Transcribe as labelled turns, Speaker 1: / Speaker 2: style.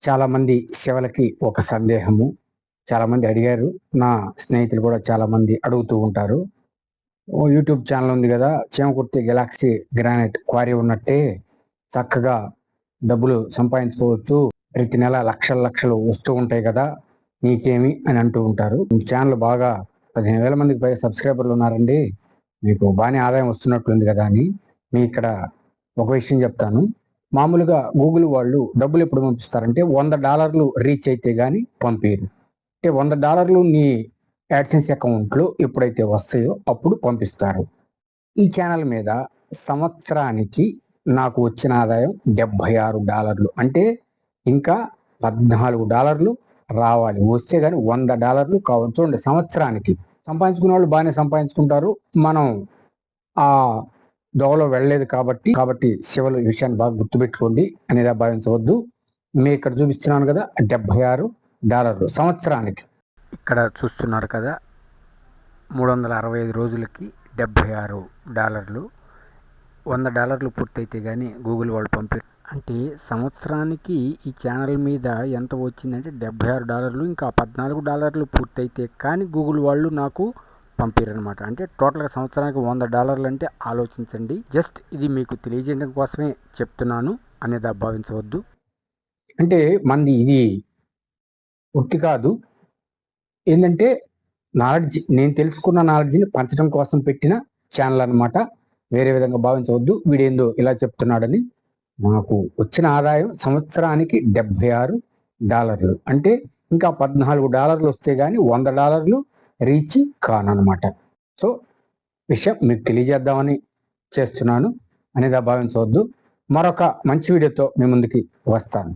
Speaker 1: చాలామంది శివలకి ఒక సందేహము. చాలామంది అడిగారు. నా స్నేహితులు కూడా చాలామంది అడుగుతూ ఉంటారు. యూట్యూబ్ ఛానల్ ఉంది గదా! చీమకుర్తి గెలాక్సీ గ్రానైట్ క్వారీ ఉన్నట్టే చక్కగా డబ్బులు సంపాదించుకోవచ్చు. ప్రతి నెల లక్షలు లక్షలు వస్తూ ఉంటాయి గదా! నీకేమి అని అంటూ ఉంటారు. మీ ఛానల్ బాగా 15,000 మందికి పైగా సబ్స్క్రైబర్లు ఉన్నారండి. మీకు బానే ఆదాయం వస్తున్నట్లుంది గదా! అని ఇక్కడ ఒక విషయం చెప్తాను. మామూలుగా గూగుల్ వాళ్ళు డబ్బులు ఎప్పుడు పంపిస్తారంటే $100 రీచ్ అయితే గాని పంపియరు. అంటే $100 నీ యాడ్సెన్స్ అకౌంట్లో ఎప్పుడైతే వస్తాయో అప్పుడు పంపిస్తారు. ఈ ఛానల్ మీద సంవత్సరానికి నాకు వచ్చిన ఆదాయం $76. అంటే ఇంకా $14 రావాలి. వస్తే గాని $100 కావాలి. చూడండి, సంవత్సరానికి. సంపాదించుకునే వాళ్ళు బాగానే సంపాదించుకుంటారు. మనం ఆ దోవలో వెళ్ళలేదు కాబట్టి శివలు ఈ విషయాన్ని బాగా గుర్తుపెట్టుకోండి అనేది భావించవద్దు. మీ ఇక్కడ చూపిస్తున్నాను కదా, $76 సంవత్సరానికి. ఇక్కడ చూస్తున్నారు కదా, 365 రోజులకి $76. $100 పూర్తయితే కానీ గూగుల్ వాళ్ళు పంపారు. అంటే సంవత్సరానికి ఈ ఛానల్ మీద ఎంత వచ్చిందంటే $76. ఇంకా $14 పూర్తయితే కానీ గూగుల్ వాళ్ళు నాకు పంపిరనమాట. అంటే టోటల్గా సంవత్సరానికి $100 అంటే ఆలోచించండి. జస్ట్ ఇది మీకు తెలియజేయడం కోసమే చెప్తున్నాను అనేది భావించవద్దు. అంటే మంది ఇది ఉట్టి కాదు, ఏంటంటే నాలెడ్జ్, నేను తెలుసుకున్న నాలెడ్జ్ని పంచడం కోసం పెట్టిన ఛానల్ అనమాట. వేరే విధంగా భావించవద్దు. వీడేందో ఇలా చెప్తున్నాడని. మాకు వచ్చిన ఆదాయం సంవత్సరానికి $76. అంటే ఇంకా $14 వస్తే గానీ $100 రీచ్ కానమాట. సో విషయం మీకు తెలియజేద్దామని చేస్తున్నాను అనేది భావించవద్దు. మరొక మంచి వీడియోతో మీ ముందుకి వస్తాను.